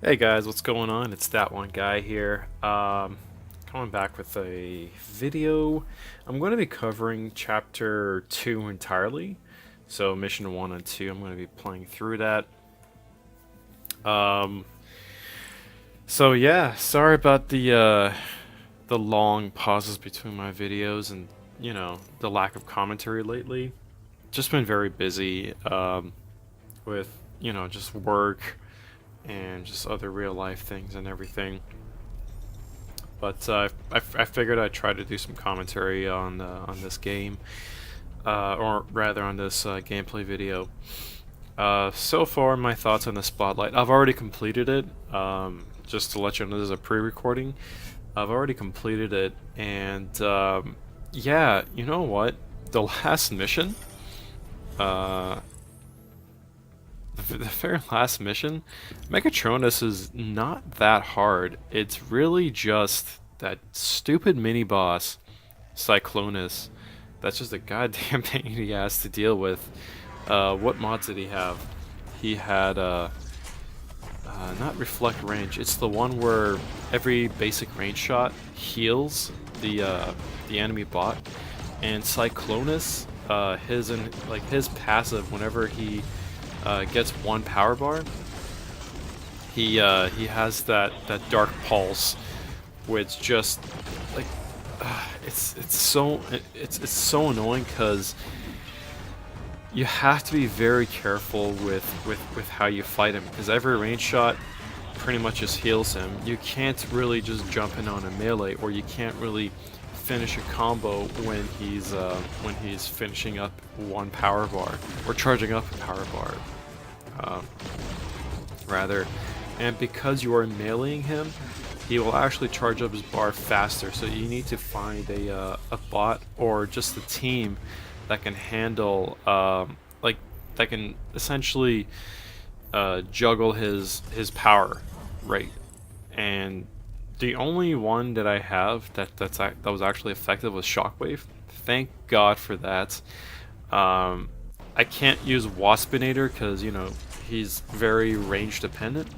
Hey guys, what's going on? It's that one guy here. Coming back with a video. I'm going to be covering chapter 2 entirely. So mission 1 and 2, I'm going to be playing through that. Um, so yeah, sorry about the long pauses between my videos and the lack of commentary lately. Just been very busy with just work and just other real life things and everything. But I figured I'd try to do some commentary on this game, or rather on this gameplay video. So far, my thoughts on the Spotlight. I've already completed it. Just to let you know, this is a pre-recording. I've already completed it, and yeah, you know what? The last mission, uh, the very last mission, Megatronus is not that hard. It's really just that stupid mini boss, Cyclonus. That's just a goddamn pain he has to deal with. What mods did he have? He had not reflect range. It's the one where every basic range shot heals the enemy bot, and Cyclonus, his passive whenever he gets one power bar. He has that dark pulse, which just like it's so annoying because you have to be very careful with how you fight him, because every range shot pretty much just heals him. You can't really just jump in on a melee, or you can't really finish a combo when he's finishing up one power bar or charging up a power bar. Rather, and because you are meleeing him, he will actually charge up his bar faster. So you need to find a bot or just a team that can handle that can essentially juggle his power rate. And the only one that I have that was actually effective was Shockwave. Thank God for that. I can't use Waspinator because he's very range dependent.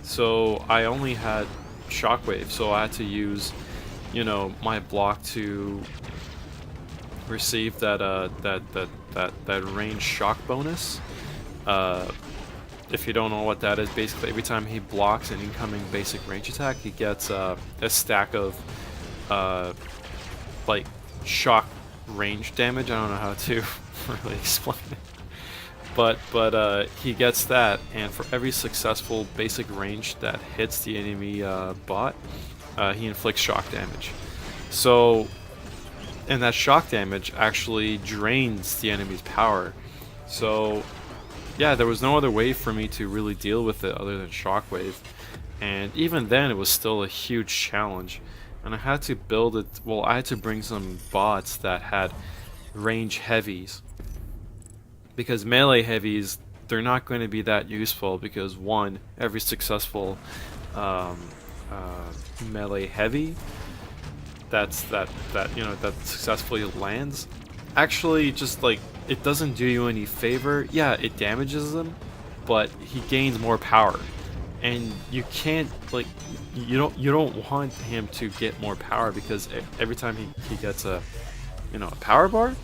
So I only had Shockwave, so I had to use my block to receive that range shock bonus. If you don't know what that is, basically every time he blocks an incoming basic range attack, he gets a stack of like shock range damage. I don't know how to really explain it. But he gets that, and for every successful basic range that hits the enemy bot, he inflicts shock damage. So, and that shock damage actually drains the enemy's power. So, yeah, there was no other way for me to really deal with it other than Shockwave. And even then, it was still a huge challenge. And I had to build it, well, I had to bring some bots that had range heavies. Because melee heavies, they're not going to be that useful because, one, every successful melee heavy that successfully lands actually just like it doesn't do you any favor. Yeah, it damages them, but he gains more power, and you can't you don't want him to get more power, because every time he gets a power bar,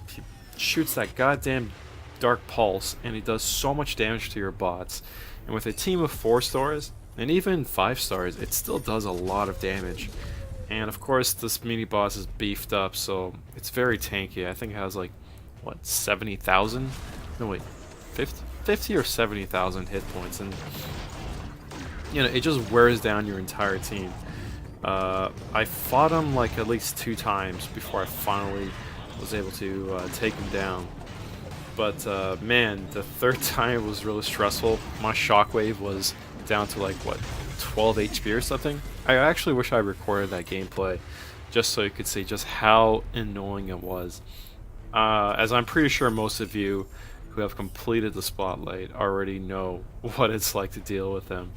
he shoots that goddamn dark pulse, and he does so much damage to your bots. And with a team of 4 stars and even 5 stars, it still does a lot of damage. And of course, this mini boss is beefed up, so it's very tanky. I think it has like, what, 70,000? No, wait, 50 or 70,000 hit points, and it just wears down your entire team. I fought him like at least 2 times before I finally was able to take him down. But man, the 3rd time was really stressful. My Shockwave was down to like, what, 12 HP or something? I actually wish I recorded that gameplay just so you could see just how annoying it was. As I'm pretty sure most of you who have completed the Spotlight already know what it's like to deal with him.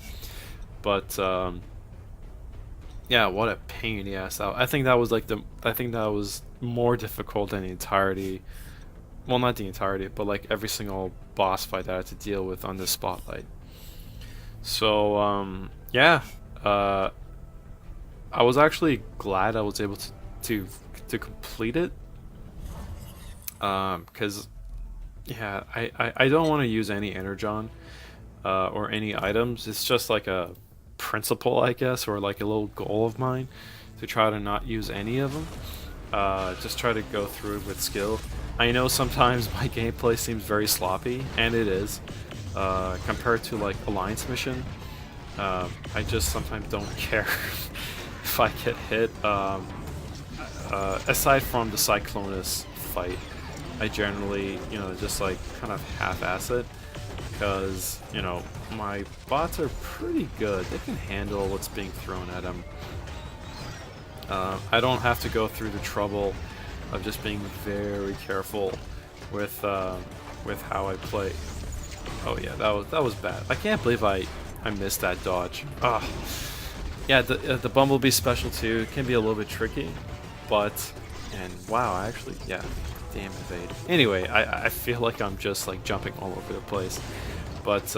But yeah, what a pain in the ass. I think that was more difficult than the entirety. Well, not the entirety, but like every single boss fight that I had to deal with on this Spotlight. So yeah, I was actually glad I was able to to complete it. Because yeah, I don't want to use any energon or any items. It's just like a principle, I guess, or like a little goal of mine to try to not use any of them. Just try to go through it with skill. I know sometimes my gameplay seems very sloppy, and it is, compared to like Alliance mission. I just sometimes don't care if I get hit. Aside from the Cyclonus fight, I generally, you know, just like kind of half-ass it, because, you know, my bots are pretty good. They can handle what's being thrown at them. I don't have to go through the trouble of just being very careful with how I play. Oh yeah, that was bad. I can't believe I missed that dodge. Ah, yeah, the Bumblebee special too can be a little bit tricky, but wow, I actually, yeah, damn evade. Anyway, I feel like I'm just like jumping all over the place, but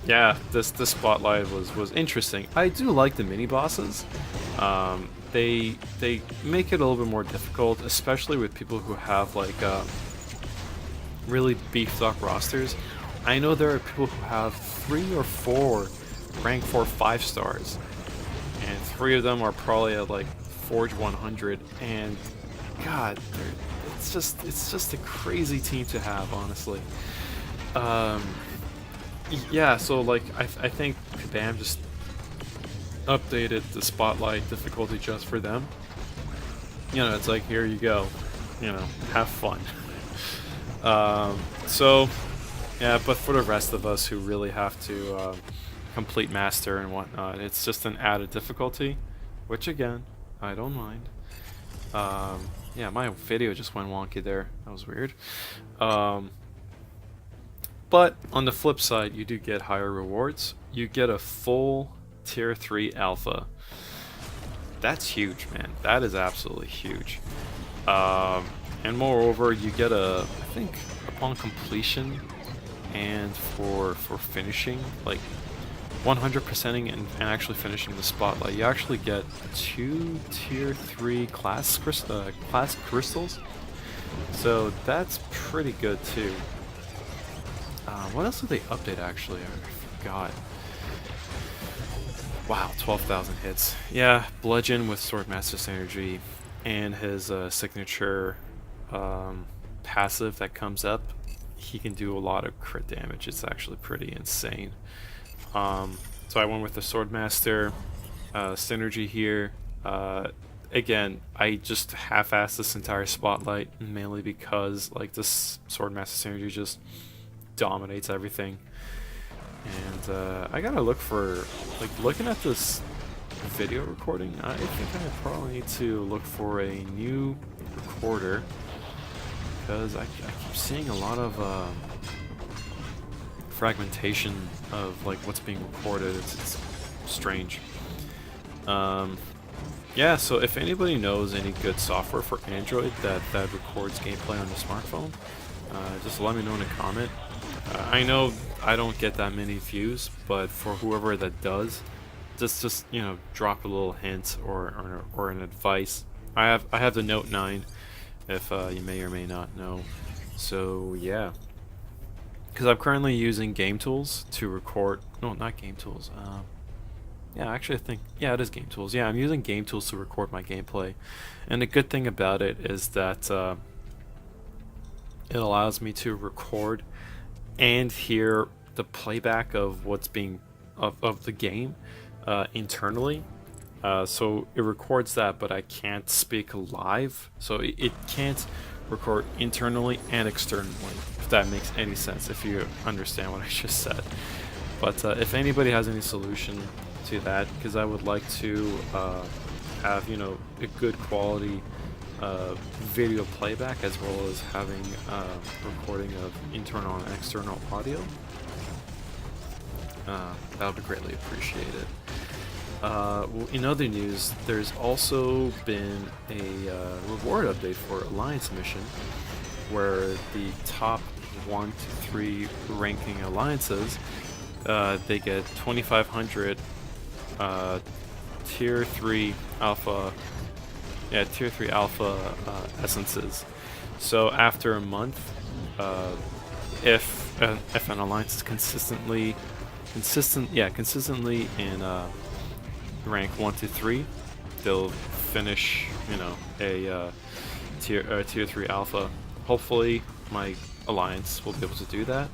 yeah, this spotlight was interesting. I do like the mini bosses. They make it a little bit more difficult, especially with people who have like really beefed up rosters. I know there are people who have 3 or 4 rank 4 5 stars, and 3 of them are probably at like Forge 100, and God, it's just a crazy team to have, honestly. Yeah, so like I think Kabam just updated the spotlight difficulty just for them. You know, it's like, here you go, you know, have fun. So yeah, but for the rest of us who really have to complete master and whatnot, it's just an added difficulty, which again, I don't mind. Yeah, my video just went wonky there. That was weird. But on the flip side, you do get higher rewards. You get a full tier 3 alpha. That's huge, man. That is absolutely huge. And moreover, you get I think upon completion and for finishing, like 100%ing and actually finishing the spotlight, you actually get 2 tier 3 class crystals. So that's pretty good too. What else did they update actually? I forgot. Wow, 12,000 hits. Yeah, Bludgeon with Swordmaster Synergy and his signature passive that comes up. He can do a lot of crit damage. It's actually pretty insane. So I went with the Swordmaster Synergy here. Again, I just half-assed this entire spotlight, mainly because like this Swordmaster Synergy just dominates everything. And I gotta look for, like, looking at this video recording, I think I probably need to look for a new recorder, because I keep seeing a lot of fragmentation of like what's being recorded. It's strange. Yeah, so if anybody knows any good software for Android that records gameplay on the smartphone, just let me know in a comment. I know I don't get that many views, but for whoever that does, just you know, drop a little hint or an advice. I have the Note 9, if you may or may not know. So yeah, because I'm currently using Game Tools to record. No, not Game Tools. Yeah, actually I think, yeah, it is Game Tools. Yeah, I'm using Game Tools to record my gameplay, and the good thing about it is that it allows me to record and hear the playback of what's being of the game internally. So it records that, but I can't speak live, so it can't record internally and externally, if that makes any sense, if you understand what I just said. But if anybody has any solution to that, because I would like to have, you know, a good quality video playback, as well as having recording of internal and external audio, that would be greatly appreciated. In other news, there's also been a reward update for Alliance mission, where the top 1 to 3 ranking alliances they get 2,500 tier 3 alpha, tier 3 alpha essences. So after a month, if an alliance is consistently in rank 1 to 3, they'll finish, you know, a tier 3 alpha. Hopefully, my alliance will be able to do that.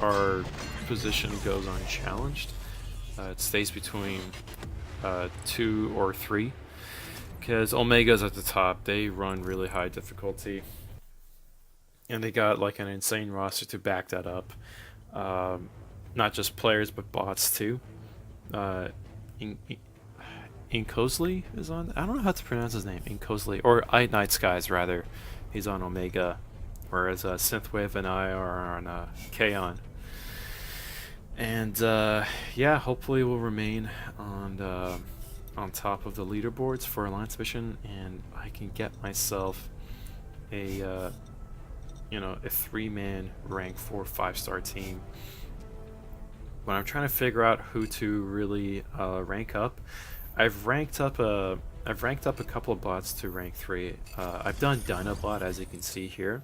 Our position goes unchallenged. It stays between 2 or 3, because Omega's at the top. They run really high difficulty, and they got like an insane roster to back that up. Not just players, but bots too. Inkosley is on. I don't know how to pronounce his name. Inkosley, or Night Skies rather. He's on Omega, whereas Synthwave and I are on Kaon. And yeah, hopefully we'll remain on top of the leaderboards for Alliance Mission, and I can get myself a you know, a 3-man rank 4 5-star team. When I'm trying to figure out who to really rank up, I've ranked up a couple of bots to rank 3. I've done Dinobot, as you can see here.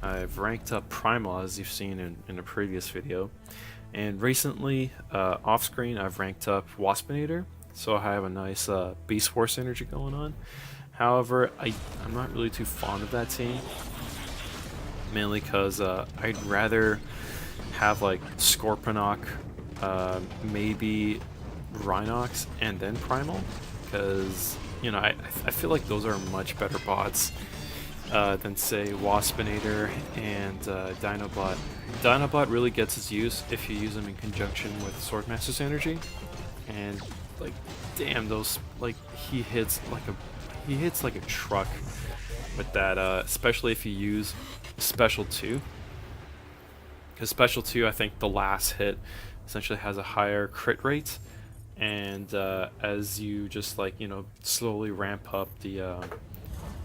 I've ranked up Primal, as you've seen in a previous video. And recently, off screen, I've ranked up Waspinator, so I have a nice Beast Force energy going on. However, I'm not really too fond of that team, mainly because I'd rather have like Scorponok, maybe Rhinox, and then Primal, because, you know, I feel like those are much better bots than, say, Waspinator and Dinobot. Dinobot really gets its use if you use them in conjunction with Swordmaster's energy, and like, damn, those, like, he hits like a truck with that, especially if you use Special 2, because Special 2, I think the last hit essentially has a higher crit rate, and as you just, like, you know, slowly ramp up the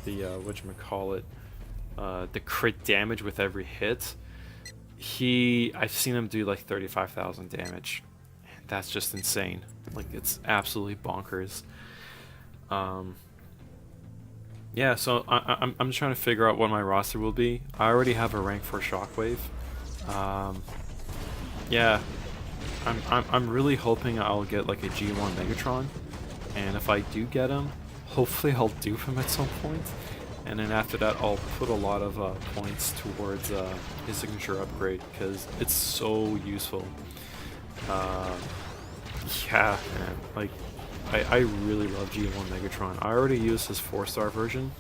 whatchamacallit, the crit damage with every hit, I've seen him do like 35,000 damage, and that's just insane. Like, it's absolutely bonkers. Yeah, so I'm just trying to figure out what my roster will be. I already have a rank 4 Shockwave. Yeah, I'm really hoping I'll get like a G1 Megatron, and if I do get him, hopefully I'll dupe him at some point, and then after that I'll put a lot of points towards his signature upgrade, because it's so useful. Yeah, man, like, I really love G1 Megatron. I already used his 4-star version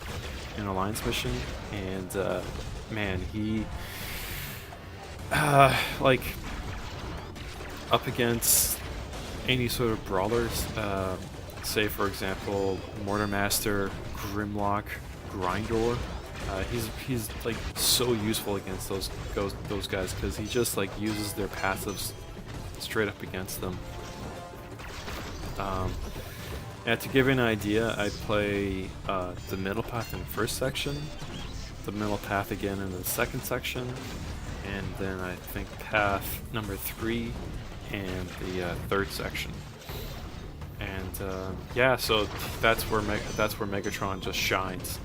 in Alliance Mission, and man, he like, up against any sort of brawlers, say for example Mortarmaster, Grimlock, Grindor, he's like so useful against those guys, because he just like uses their passives straight up against them. And to give you an idea, I play the middle path in the first section, the middle path again in the second section, and then I think path number 3 and the third section. And yeah, so that's where Megatron just shines.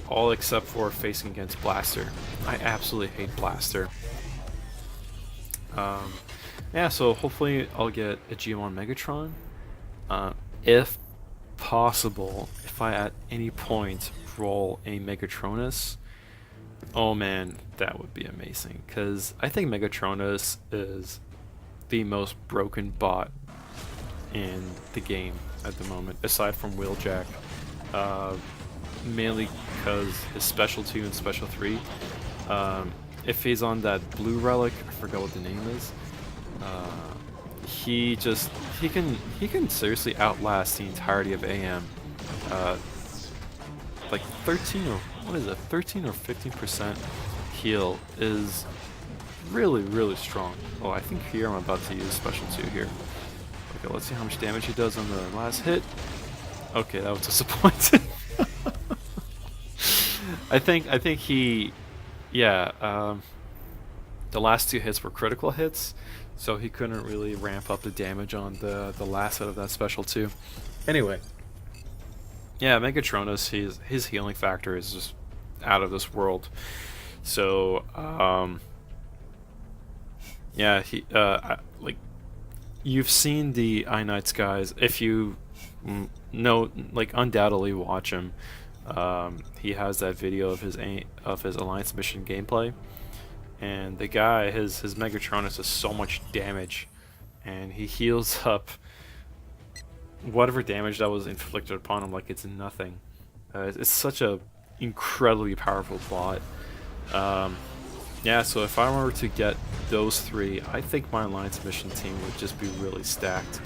All except for facing against Blaster. I absolutely hate Blaster. Yeah, so hopefully I'll get a G1 Megatron. If possible, if I at any point roll a Megatronus, oh man, that would be amazing, because I think Megatronus is the most broken bot in the game at the moment, aside from Wheeljack, mainly because his Special 2 and Special 3, if he's on that blue relic, I forgot what the name is, he can seriously outlast the entirety of AM. Like 13 or 15% heal is really strong. Oh, I think here I'm about to use Special 2 here. Okay, let's see how much damage he does on the last hit. Okay, that was disappointing. I think he, yeah, the last 2 hits were critical hits, so he couldn't really ramp up the damage on the last set of that special too. Anyway, yeah, Megatronus, his healing factor is just out of this world. So yeah, he like, you've seen the I Nights guys. If you know, like, undoubtedly watch him. He has that video of his Alliance mission gameplay, and the guy, his Megatronus does so much damage, and he heals up whatever damage that was inflicted upon him like it's nothing. It's such a incredibly powerful plot. Yeah, so if I were to get those three, I think my Alliance mission team would just be really stacked.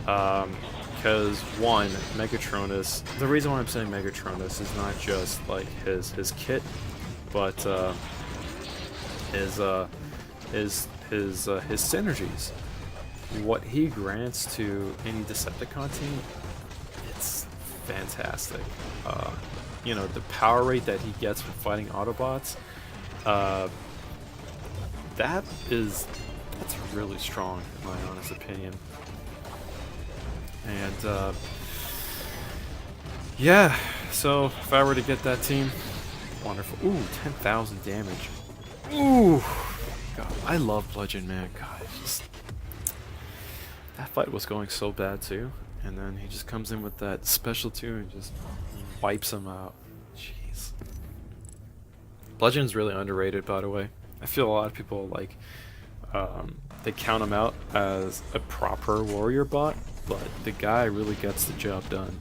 Because one, Megatronus. The reason why I'm saying Megatronus is not just like his kit, but his synergies. What he grants to any Decepticon team, it's fantastic. You know, the power rate that he gets from fighting Autobots, that's really strong in my honest opinion. And yeah, so if I were to get that team, wonderful. Ooh, 10,000 damage. Ooh, God, I love Bludgeon, man. God, just that fight was going so bad too, and then he just comes in with that special 2 and just wipes him out. Jeez. Bludgeon's really underrated, by the way. I feel a lot of people like they count him out as a proper warrior bot, but the guy really gets the job done.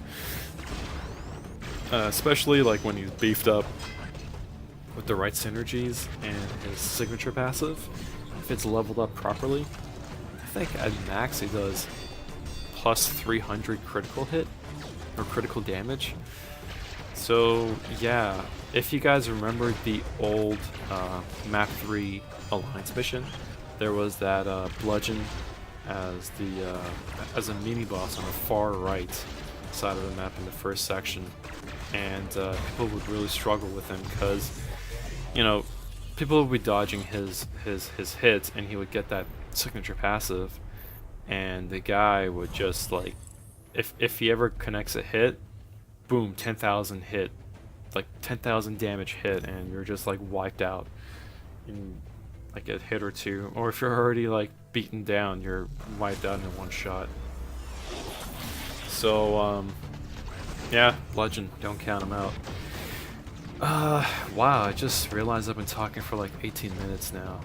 Especially like when he's beefed up with the right synergies and his signature passive. If it's leveled up properly, I think at max he does plus 300 critical hit or critical damage. So yeah, if you guys remember the old map 3 Alliance mission, there was that Bludgeon as a mini boss on the far right side of the map in the first section, and people would really struggle with him because, you know, people would be dodging his hits, and he would get that signature passive, and the guy would just like, if he ever connects a hit, boom, 10,000 hit, like 10,000 damage hit, and you're just like wiped out in like a hit or two, or if you're already like beaten down, you're wiped out in one shot. So yeah, Bludgeon, don't count him out. Wow, I just realized I've been talking for like 18 minutes now.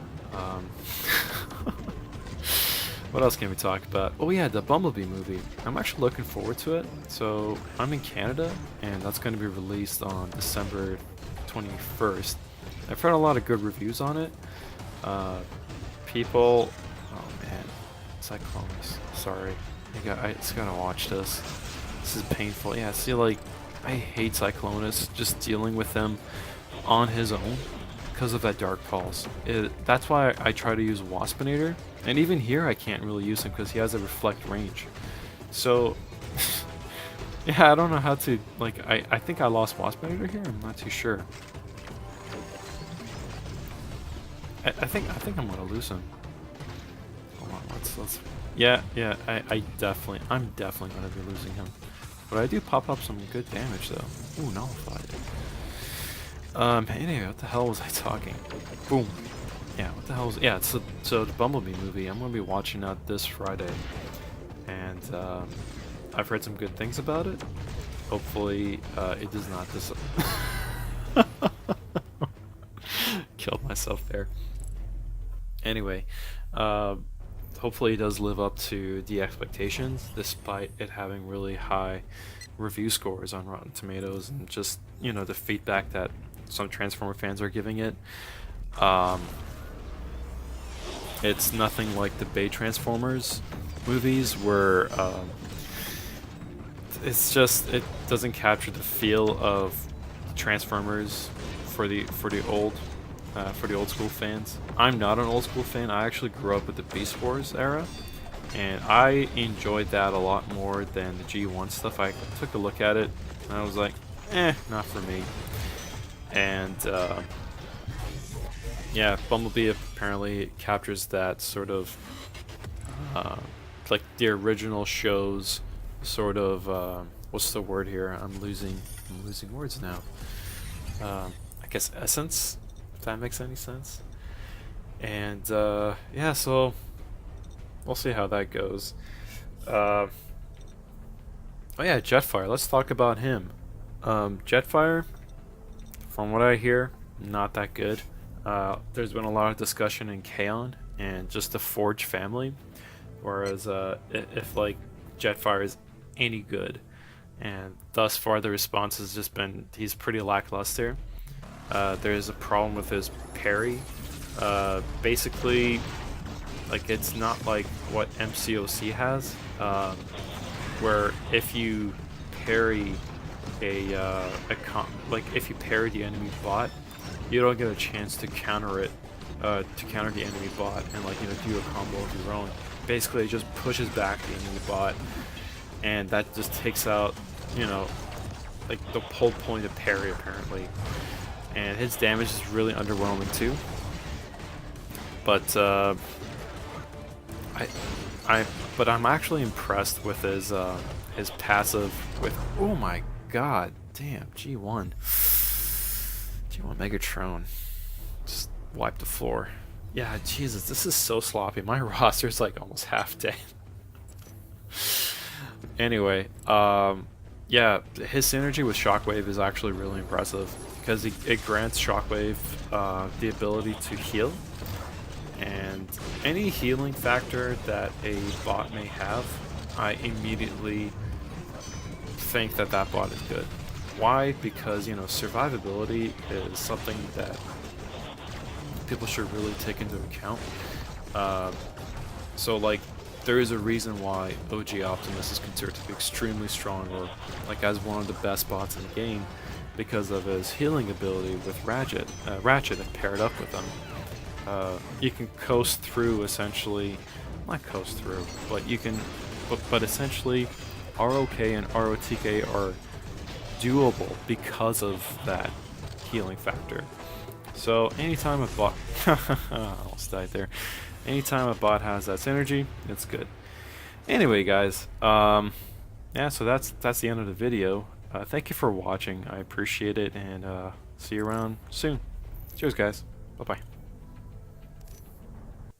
What else can we talk about? Oh yeah, the Bumblebee movie. I'm actually looking forward to it. So I'm in Canada, and that's going to be released on December 21st. I've heard a lot of good reviews on it. People, oh man, Cyclones, sorry, I just gotta watch this. This is painful. Yeah, see, like, I hate Cyclonus, just dealing with him on his own because of that Dark Pulse. That's why I try to use Waspinator, and even here I can't really use him because he has a reflect range. So yeah, I don't know how to, like, I think I lost Waspinator here. I'm not too sure. I think I'm gonna lose him. Hold on, let's. Yeah, I'm definitely gonna be losing him. But I do pop up some good damage though. Ooh, nullified. Anyway, what the hell was I talking? Boom. Yeah, what the hell was? Yeah, so the Bumblebee movie. I'm gonna be watching that this Friday, and I've heard some good things about it. Hopefully, it does not killed myself there. Anyway, hopefully it does live up to the expectations, despite it having really high review scores on Rotten Tomatoes, and just, you know, the feedback that some Transformer fans are giving it. It's nothing like the Bay Transformers movies, where it's just, it doesn't capture the feel of Transformers for the old school fans. I'm not an old school fan. I actually grew up with the Beast Wars era, and I enjoyed that a lot more than the G1 stuff. I took a look at it, and I was like, not for me. And yeah, Bumblebee apparently captures that sort of uh, like the original show's sort of what's the word here? I'm losing words now. I guess essence, if that makes any sense. And yeah, so we'll see how that goes. Oh yeah, Jetfire. Let's talk about him. Jetfire, from what I hear, not that good. There's been a lot of discussion in Kaon and just the Forge family, whereas if like Jetfire is any good, and thus far the response has just been he's pretty lackluster. There's a problem with his parry. Basically, like it's not like what MCOC has, where if you parry like if you parry the enemy bot, you don't get a chance to counter it, to counter the enemy bot and like do a combo of your own. Basically, it just pushes back the enemy bot, and that just takes out like the whole point of parry apparently. And his damage is really underwhelming too. But I'm actually impressed with his passive with, oh my god, damn, G1 Megatron just wiped the floor. Yeah, Jesus, this is so sloppy. My roster's like almost half dead. Anyway, yeah, his synergy with Shockwave is actually really impressive because it grants Shockwave the ability to heal, and any healing factor that a bot may have, I immediately think that that bot is good. Why? Because survivability is something that people should really take into account. So like, there is a reason why OG Optimus is considered to be extremely strong, or like as one of the best bots in the game, because of his healing ability with Ratchet if paired up with him. You can coast through essentially, not coast through, but you can, but essentially ROK and ROTK are doable because of that healing factor. So anytime a bot, I almost died there. Anytime a bot has that synergy, it's good. Anyway, guys, yeah, so that's the end of the video. Thank you for watching. I appreciate it, and see you around soon. Cheers, guys. Bye-bye.